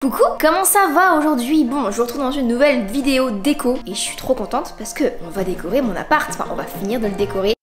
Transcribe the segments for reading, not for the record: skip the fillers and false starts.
Coucou, comment ça va aujourd'hui? Bon, je vous retrouve dans une nouvelle vidéo déco et je suis trop contente parce que on va décorer mon appart, enfin on va finir de le décorer.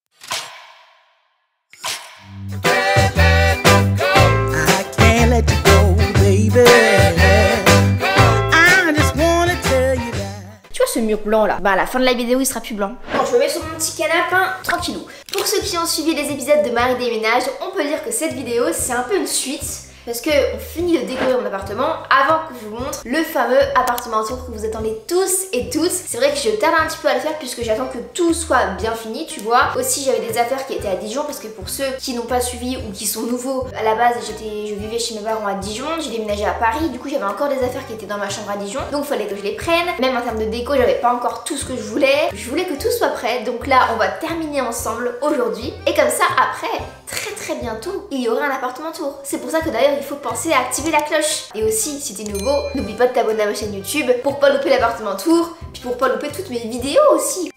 Tu vois ce mur blanc là? Bah à la fin de la vidéo il sera plus blanc. Bon, je me mets sur mon petit canapé, tranquillou. Pour ceux qui ont suivi les épisodes de Marie déménage, on peut dire que cette vidéo c'est un peu une suite. Parce que on finit de décorer mon appartement avant que je vous montre le fameux appartement tour que vous attendez tous et toutes. C'est vrai que je tarde un petit peu à le faire puisque j'attends que tout soit bien fini, tu vois. Aussi j'avais des affaires qui étaient à Dijon parce que pour ceux qui n'ont pas suivi ou qui sont nouveaux, à la base je vivais chez mes parents à Dijon, j'ai déménagé à Paris, du coup j'avais encore des affaires qui étaient dans ma chambre à Dijon, donc il fallait que je les prenne. Même en termes de déco, j'avais pas encore tout ce que je voulais que tout soit prêt, donc là on va terminer ensemble aujourd'hui. Et comme ça après, très bientôt, il y aura un appartement tour. C'est pour ça que d'ailleurs il faut penser à activer la cloche. Et aussi, si t'es nouveau, n'oublie pas de t'abonner à ma chaîne YouTube pour pas louper l'appartement tour, puis pour pas louper toutes mes vidéos aussi.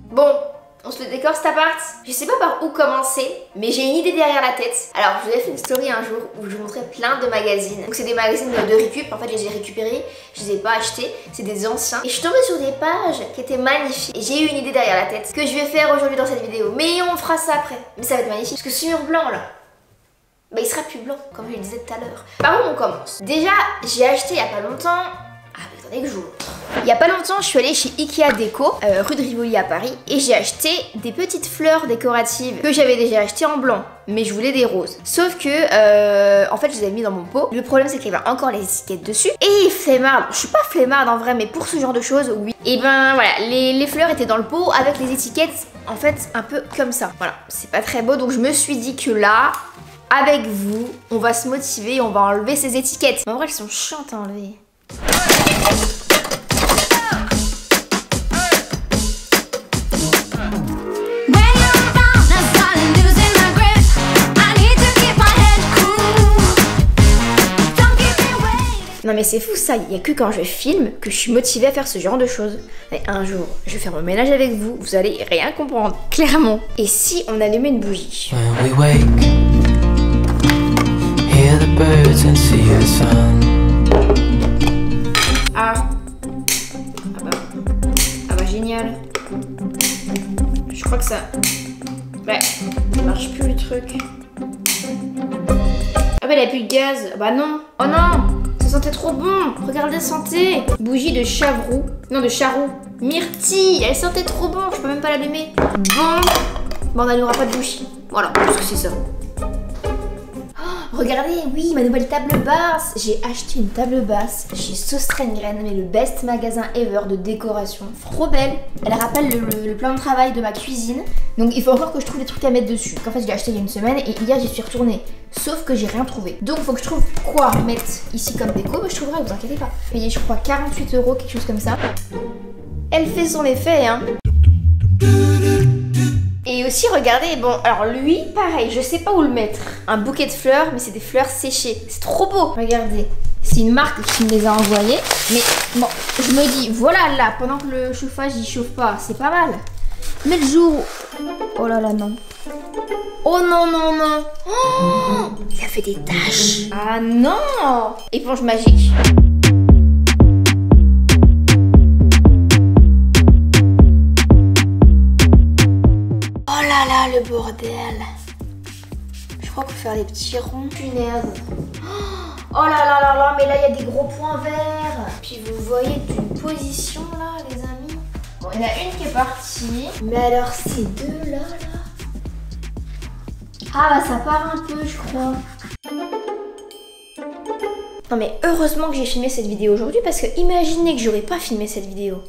Bon, on se le décore cet appart. Je sais pas par où commencer, mais j'ai une idée derrière la tête. Alors, je vous ai fait une story un jour où je vous montrais plein de magazines. Donc c'est des magazines de récup, en fait je les ai récupérés, je les ai pas achetés, c'est des anciens. Et je suis tombée sur des pages qui étaient magnifiques. Et j'ai eu une idée derrière la tête que je vais faire aujourd'hui dans cette vidéo. Mais on fera ça après. Mais ça va être magnifique, parce que ce mur blanc là, bah il sera plus blanc, comme je le disais tout à l'heure. Par où on commence? Déjà, j'ai acheté il y a pas longtemps... Ah, mais attendez que je vous montre. Il y a pas longtemps, je suis allée chez Ikea Déco, rue de Rivoli à Paris, et j'ai acheté des petites fleurs décoratives que j'avais déjà achetées en blanc, mais je voulais des roses. Sauf que, en fait, je les avais mis dans mon pot. Le problème, c'est qu'il y avait encore les étiquettes dessus. Et flemmarde, je suis pas flemmarde en vrai, mais pour ce genre de choses, oui. Et ben voilà, les fleurs étaient dans le pot avec les étiquettes, en fait, un peu comme ça. Voilà, c'est pas très beau, donc je me suis dit que là... Avec vous, on va se motiver, on va enlever ces étiquettes. Mais en vrai, elles sont chiantes à enlever. Non mais c'est fou ça, il n'y a que quand je filme que je suis motivée à faire ce genre de choses. Mais un jour, je vais faire mon ménage avec vous, vous allez rien comprendre, clairement. Et si on allumait une bougie? Ah bah génial. Je crois que ça... Ouais, ça marche plus le truc. Ah bah il a plus de gaz. Bah non. Oh non, ça sentait trop bon. Regardez, sentez. Bougie de Chavroux. Non, de Charroux. Myrtille, elle sentait trop bon, je peux même pas l'allumer. Bon, on n'allumera pas de bougie. Voilà, parce que c'est ça. Regardez, oui, ma nouvelle table basse. J'ai acheté une table basse chez Sostrengren, mais le best magasin ever de décoration. Trop belle. Elle rappelle le plan de travail de ma cuisine. Donc il faut encore que je trouve des trucs à mettre dessus. En fait, je l'ai acheté il y a une semaine et hier j'y suis retournée. Sauf que j'ai rien trouvé. Donc il faut que je trouve quoi mettre ici comme déco. Mais je trouverai, vous inquiétez pas. Payé, je crois, 48 €, quelque chose comme ça. Elle fait son effet, hein. Et aussi, regardez, bon, alors lui, pareil, je sais pas où le mettre. Un bouquet de fleurs, mais c'est des fleurs séchées. C'est trop beau. Regardez, c'est une marque qui me les a envoyées. Mais bon, je me dis, voilà, là, pendant que le chauffage, il chauffe pas, c'est pas mal. Mais le jour où... Oh là là, non. Oh non, non, non. Oh, ça fait des taches. Ah non. Éponge magique. Le bordel. Je crois qu'il faut faire des petits ronds. Punaise. Oh là là là là, mais là il y a des gros points verts. Puis vous voyez d'une position là, les amis. Bon, il y en a une qui est partie. Mais alors ces deux là. Ah bah ça part un peu, je crois. Non mais heureusement que j'ai filmé cette vidéo aujourd'hui parce que imaginez que j'aurais pas filmé cette vidéo.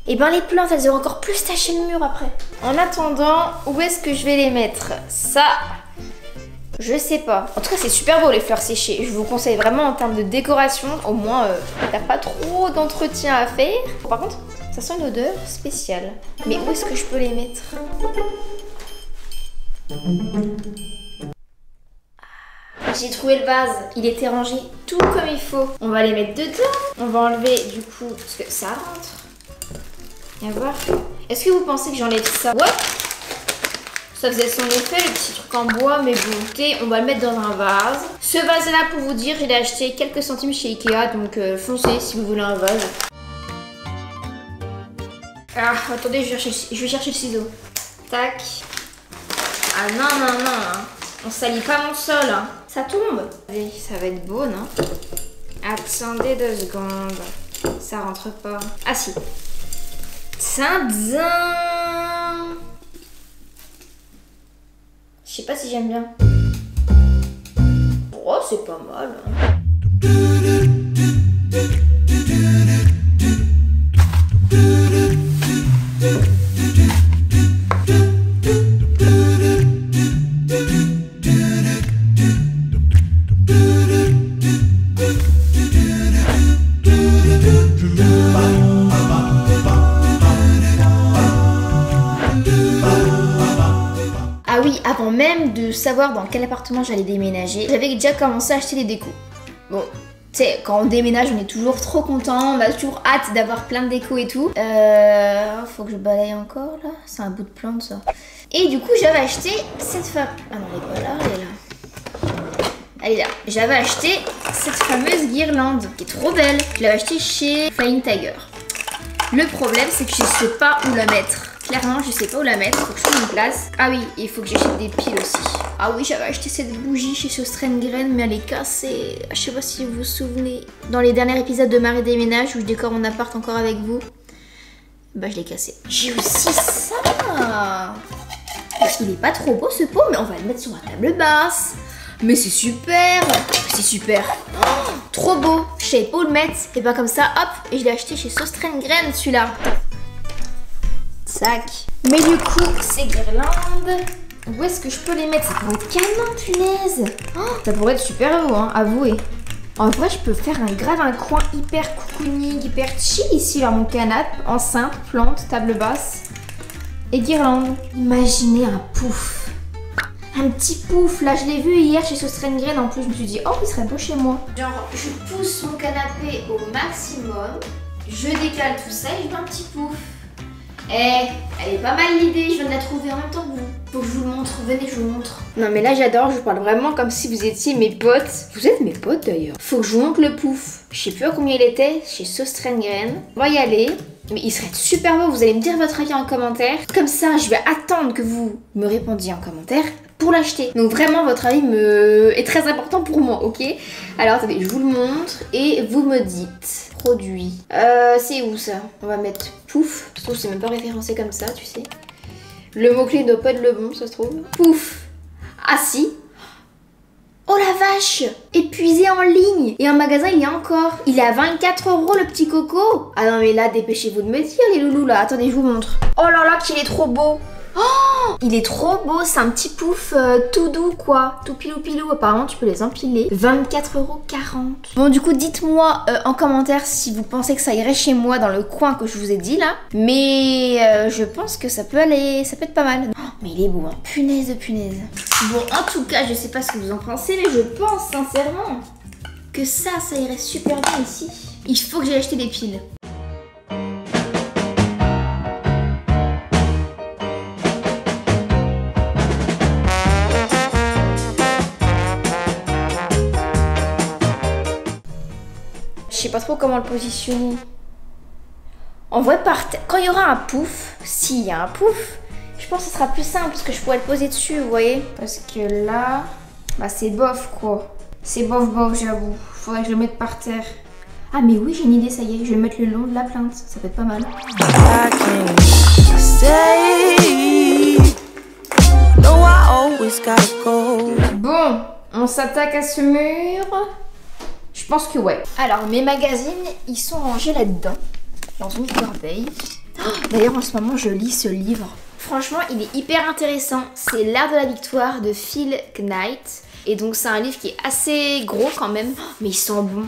Et ben les plantes elles auraient encore plus taché le mur après. En attendant, où est-ce que je vais les mettre? Ça, je sais pas. En tout cas c'est super beau les fleurs séchées. Je vous conseille vraiment en termes de décoration. Au moins t'as pas trop d'entretien à faire. Par contre ça sent une odeur spéciale. Mais où est-ce que je peux les mettre? J'ai trouvé le vase, il était rangé tout comme il faut. On va les mettre dedans. On va enlever du coup, parce que ça rentre. Viens voir. Est-ce que vous pensez que j'enlève ça? Ouais. Ça faisait son effet, le petit truc en bois, mais bon, écoutez, on va le mettre dans un vase. Ce vase-là, pour vous dire, je l'ai acheté quelques centimes chez Ikea, donc foncez si vous voulez un vase. Ah, attendez, je vais chercher le ciseau. Tac. Ah non, non, non, hein. On salit pas mon sol, hein. Ça tombe. Allez, ça va être beau, non? Attendez 2 secondes. Ça rentre pas. Ah si. Tadam! Je sais pas si j'aime bien. Oh, c'est pas mal, hein. Ah oui, avant même de savoir dans quel appartement j'allais déménager, j'avais déjà commencé à acheter les décos. Bon, tu sais, quand on déménage, on est toujours trop content, on a toujours hâte d'avoir plein de décos et tout. Faut que je balaye encore là, c'est un bout de plante ça. Et du coup, j'avais acheté cette femme. Ah non, elle est pas là, elle est là. Elle est là. J'avais acheté cette fameuse guirlande qui est trop belle. Je l'avais achetée chez Flying Tiger. Le problème, c'est que je sais pas où la mettre. Clairement, je sais pas où la mettre, faut que je trouve une place. Ah oui, il faut que j'achète des piles aussi. Ah oui, j'avais acheté cette bougie chez Sostrengren, mais elle est cassée. Je sais pas si vous vous souvenez. Dans les derniers épisodes de Marie déménage, où je décore mon appart encore avec vous, bah je l'ai cassée. J'ai aussi ça. Bah, il est pas trop beau ce pot, mais on va le mettre sur la table basse. Mais c'est super. C'est super. Oh, trop beau. Je savais pas où le mettre. Et bah comme ça, hop, et je l'ai acheté chez Sostrengren celui-là. Tac. Mais du coup, ces guirlandes, où est-ce que je peux les mettre? Ça pourrait être canon, punaise. Oh, ça pourrait être super beau, hein, avouez. En vrai, je peux faire grave un coin hyper cocooning, hyper chill ici, dans mon canapé, enceinte, plante, table basse et guirlande. Imaginez un pouf. Un petit pouf. Là, je l'ai vu hier chez Sostrengren. En plus, je me suis dit, oh, il serait beau chez moi. Genre, je pousse mon canapé au maximum. Je décale tout ça et je mets un petit pouf. Eh, elle est pas mal l'idée, je viens de la trouver en même temps que vous. Faut que je vous le montre, venez, je vous montre. Non mais là j'adore, je vous parle vraiment comme si vous étiez mes potes. Vous êtes mes potes d'ailleurs. Faut que je vous montre le pouf. Je sais plus à combien il était, chez Sostrengren. On va y aller. Mais il serait super beau, vous allez me dire votre avis en commentaire. Comme ça, je vais attendre que vous me répondiez en commentaire pour l'acheter. Donc vraiment, votre avis est très important pour moi, ok? Alors attendez, je vous le montre et vous me dites. Produit. C'est où ça? On va mettre pouf. Ça se trouve, c'est même pas référencé comme ça, tu sais. Le mot-clé doit pas être le bon, ça se trouve. Pouf. Ah si. Oh la vache! Épuisé en ligne. Et en magasin, il y a encore. Il est à 24 € le petit coco. Ah non mais là, dépêchez-vous de me dire les loulous là. Attendez, je vous montre. Oh là là, qu'il est trop beau. Oh, il est trop beau, c'est un petit pouf tout doux quoi, tout pilou pilou, apparemment tu peux les empiler. 24,40 €. Bon du coup dites-moi en commentaire si vous pensez que ça irait chez moi dans le coin que je vous ai dit là. Mais je pense que ça peut aller, ça peut être pas mal. Oh, mais il est beau hein, punaise de punaise. Bon en tout cas je sais pas ce que vous en pensez mais je pense sincèrement que ça irait super bien ici. Il faut que j'aille acheter des piles. Je sais pas trop comment le positionner. En vrai, quand il y aura un pouf, s'il y a un pouf, je pense que ce sera plus simple parce que je pourrais le poser dessus, vous voyez. Parce que là, bah c'est bof quoi. C'est bof bof, j'avoue. Faudrait que je le mette par terre. Ah mais oui, j'ai une idée, ça y est. Je vais le mettre le long de la plainte. Ça peut être pas mal. Bon, on s'attaque à ce mur. Je pense que ouais. Alors mes magazines, ils sont rangés là-dedans, dans une corbeille. Oh, d'ailleurs en ce moment je lis ce livre. Franchement il est hyper intéressant. C'est L'Art de la Victoire de Phil Knight. Et donc c'est un livre qui est assez gros quand même. Oh, mais il sent bon.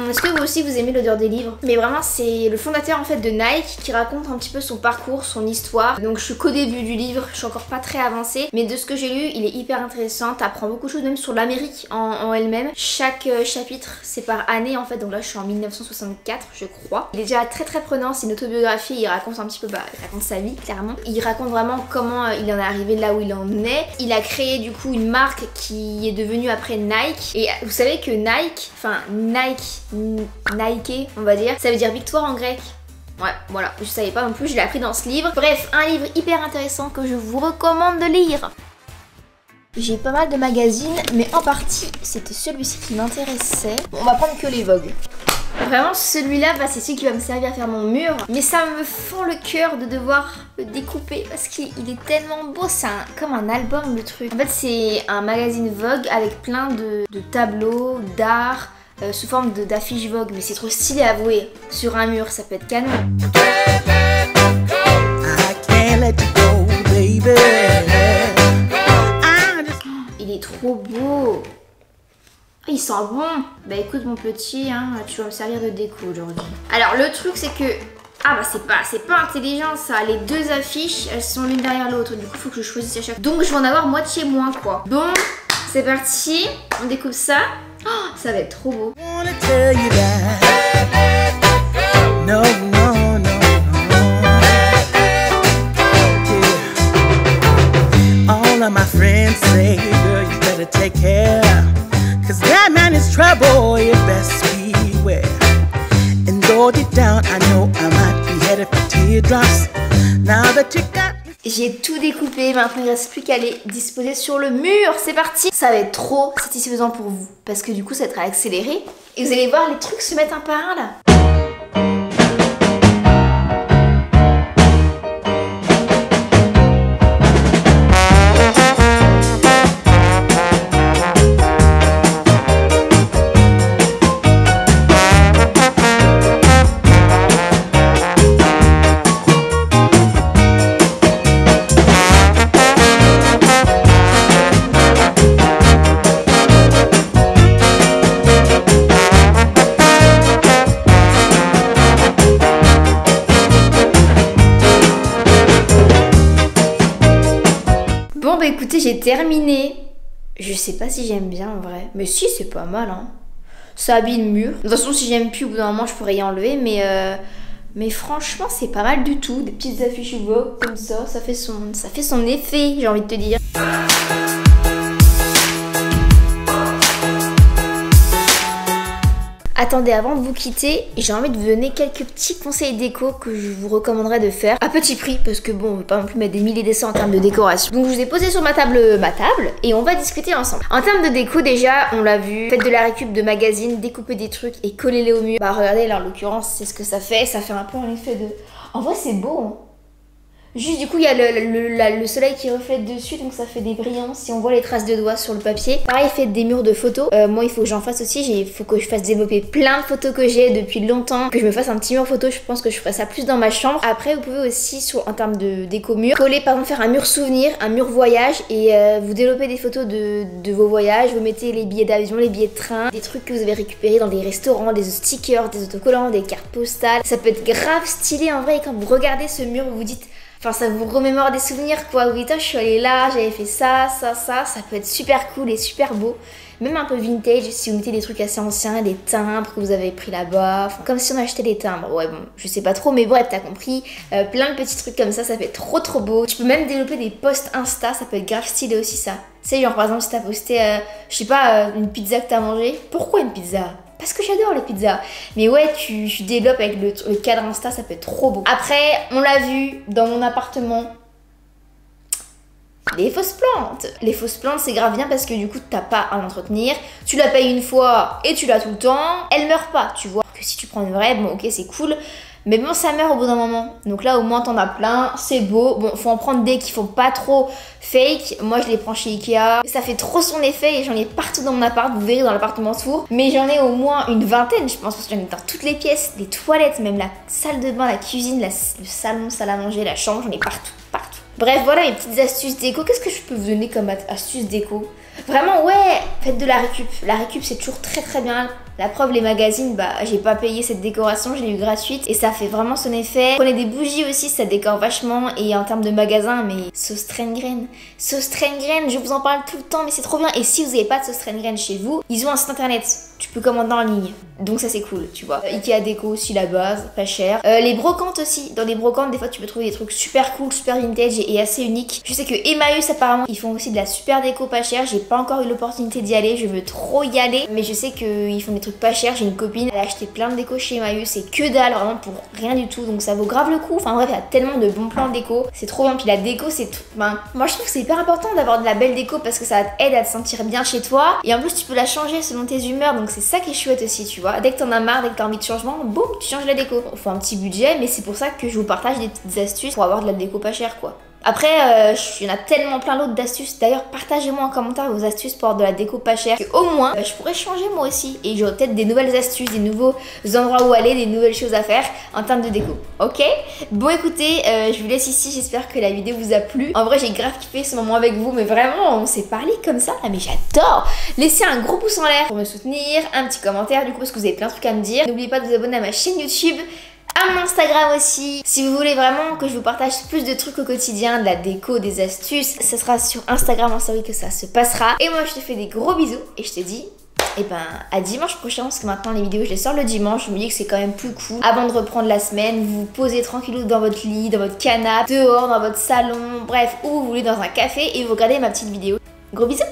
Est-ce que vous aussi vous aimez l'odeur des livres? Mais vraiment c'est le fondateur en fait de Nike qui raconte un petit peu son parcours, son histoire. Donc je suis qu'au début du livre, je suis encore pas très avancée, mais de ce que j'ai lu, il est hyper intéressant. T'apprends beaucoup de choses même sur l'Amérique en elle-même. Chaque chapitre c'est par année en fait, donc là je suis en 1964 je crois. Il est déjà très très prenant, c'est une autobiographie, il raconte un petit peu, il raconte sa vie clairement. Il raconte vraiment comment il en est arrivé là où il en est. Il a créé du coup une marque qui est devenue après Nike. Et vous savez que Nike, enfin Nike on va dire, ça veut dire victoire en grec. Ouais, voilà, je savais pas non plus, je l'ai appris dans ce livre. Bref, un livre hyper intéressant que je vous recommande de lire. J'ai pas mal de magazines, mais en partie, c'était celui-ci qui m'intéressait. Bon, on va prendre que les Vogue. Vraiment, celui-là, c'est celui qui va me servir à faire mon mur. Mais ça me fend le cœur de devoir le découper parce qu'il est tellement beau. C'est comme un album, le truc. En fait, c'est un magazine Vogue avec plein de tableaux, d'art, sous forme d'affiches Vogue. Mais c'est trop stylé à avouer. Sur un mur, ça peut être canon. Il est trop beau. Il sent bon. Bah écoute mon petit, hein, tu vas me servir de déco aujourd'hui. Alors le truc c'est que... c'est pas intelligent ça. Les deux affiches, elles sont l'une derrière l'autre. Du coup il faut que je choisisse à chaque... Donc je vais en avoir moitié moins quoi. Bon, c'est parti. On découpe ça. Oh, ça va être trop beau. All of my friends say, girl, you better take care. Cause that man is trouble, you best beware. And though deep down, I know I might be headed for teardrops. Now that you got... J'ai tout découpé, maintenant il reste plus qu'à les disposer sur le mur. C'est parti. Ça va être trop satisfaisant pour vous. Parce que du coup, ça va être accéléré. Et vous allez voir les trucs se mettre un par un là. Écoutez, j'ai terminé. Je sais pas si j'aime bien en vrai. Mais si, c'est pas mal, hein. Ça habille le mur. De toute façon, si j'aime plus, au bout d'un moment, je pourrais y enlever. Mais franchement, c'est pas mal du tout. Des petites affiches Vogue comme ça. Ça fait son effet, j'ai envie de te dire. Attendez, avant de vous quitter, j'ai envie de vous donner quelques petits conseils déco que je vous recommanderais de faire à petit prix parce que bon, on ne veut pas non plus mettre des milliers d'essais en termes de décoration. Donc je vous ai posé sur ma table et on va discuter ensemble. En termes de déco, déjà, on l'a vu, faites de la récup de magazines, découpez des trucs et collez-les au mur. Bah regardez là en l'occurrence, c'est ce que ça fait un peu un effet de... En vrai c'est beau, hein. Juste du coup il y a le soleil qui reflète dessus, donc ça fait des brillants si on voit les traces de doigts sur le papier. Pareil, faites des murs de photos. Moi il faut que j'en fasse aussi, il faut que je fasse développer plein de photos que j'ai depuis longtemps, que je me fasse un petit mur photo. Je pense que je ferai ça plus dans ma chambre. Après vous pouvez aussi en termes de déco mur, coller par exemple, faire un mur souvenir, un mur voyage et vous développez des photos de vos voyages. Vous mettez les billets d'avion, les billets de train, des trucs que vous avez récupérés dans des restaurants, des stickers, des autocollants, des cartes postales. Ça peut être grave stylé en vrai et quand vous regardez ce mur vous vous dites... Enfin, ça vous remémore des souvenirs quoi. Oui, je suis allée là, j'avais fait ça. Ça peut être super cool et super beau. Même un peu vintage si vous mettez des trucs assez anciens, des timbres que vous avez pris là-bas. Enfin, comme si on achetait des timbres. Ouais, bon, je sais pas trop, mais bref, t'as compris. Plein de petits trucs comme ça fait trop beau. Tu peux même développer des posts Insta, ça peut être grave stylé aussi ça. Tu sais, genre par exemple, si t'as posté, je sais pas, une pizza que t'as mangée. Pourquoi une pizza ? Parce que j'adore les pizzas. Mais ouais, tu développes avec le cadre Insta, ça peut être trop beau. Après, on l'a vu dans mon appartement. Les fausses plantes. Les fausses plantes, c'est grave bien parce que du coup, t'as pas à l'entretenir. Tu la payes une fois et tu l'as tout le temps. Elle meurt pas, tu vois. Que si tu prends une vraie, bon ok, c'est cool. Mais bon, ça meurt au bout d'un moment. Donc là, au moins, t'en as plein. C'est beau. Bon, faut en prendre des qui font pas trop fake. Moi, je les prends chez Ikea. Ça fait trop son effet et j'en ai partout dans mon appart. Vous verrez dans l'appartement tour. Mais j'en ai au moins une vingtaine, je pense. Parce que j'en ai dans toutes les pièces. Les toilettes, même la salle de bain, la cuisine, le salon, salle à manger, la chambre. J'en ai partout. Bref, voilà mes petites astuces déco. Qu'est-ce que je peux vous donner comme astuces déco ? Vraiment, ouais, faites de la récup. La récup, c'est toujours très très bien. La preuve, les magazines, bah j'ai pas payé cette décoration, je l'ai eu gratuite et ça fait vraiment son effet. Prenez des bougies aussi, ça décore vachement. Et en termes de magasin, mais sauce Strengren, je vous en parle tout le temps, mais c'est trop bien. Et si vous n'avez pas de sauce Strengren chez vous, ils ont un site internet, tu peux commander en ligne. Donc ça c'est cool, tu vois. Ikea déco aussi, la base, pas cher. Les brocantes aussi, dans les brocantes, des fois tu peux trouver des trucs super cool, super vintage et assez uniques. Je sais que Emmaüs apparemment, ils font aussi de la super déco pas chère. J'ai pas encore eu l'opportunité d'y aller, je veux trop y aller. Mais je sais qu'ils font des trucs pas chers. J'ai une copine, elle a acheté plein de déco chez Emmaüs, c'est que dalle, vraiment pour rien du tout. Donc ça vaut grave le coup. Enfin bref, il y a tellement de bons plans de déco. C'est trop bien. Puis la déco, c'est tout. Ben, moi je trouve que c'est hyper important d'avoir de la belle déco parce que ça t'aide à te sentir bien chez toi. Et en plus, tu peux la changer selon tes humeurs. Donc c'est ça qui est chouette aussi, tu vois. Dès que t'en as marre, dès que t'as envie de changement, boum, tu changes la déco. Faut un petit budget, mais c'est pour ça que je vous partage des petites astuces pour avoir de la déco pas chère, quoi. Après, il y en a tellement plein d'autres d'astuces. D'ailleurs, partagez-moi en commentaire vos astuces pour avoir de la déco pas chère. Que au moins, je pourrais changer moi aussi. Et j'aurai peut-être des nouvelles astuces, des nouveaux endroits où aller, des nouvelles choses à faire en termes de déco. Ok? Bon, écoutez, je vous laisse ici. J'espère que la vidéo vous a plu. En vrai, j'ai grave kiffé ce moment avec vous. Mais vraiment, on s'est parlé comme ça. Ah, mais j'adore! Laissez un gros pouce en l'air pour me soutenir. Un petit commentaire, du coup, parce que vous avez plein de trucs à me dire. N'oubliez pas de vous abonner à ma chaîne YouTube. À mon Instagram aussi. Si vous voulez vraiment que je vous partage plus de trucs au quotidien, de la déco, des astuces, ce sera sur Instagram en story que ça se passera. Et moi je te fais des gros bisous et je te dis à dimanche prochain parce que maintenant les vidéos je les sors le dimanche. Je me dis que c'est quand même plus cool. Avant de reprendre la semaine, vous vous posez tranquillou dans votre lit, dans votre canapé, dehors, dans votre salon, bref, où vous voulez, dans un café et vous regardez ma petite vidéo. Gros bisous.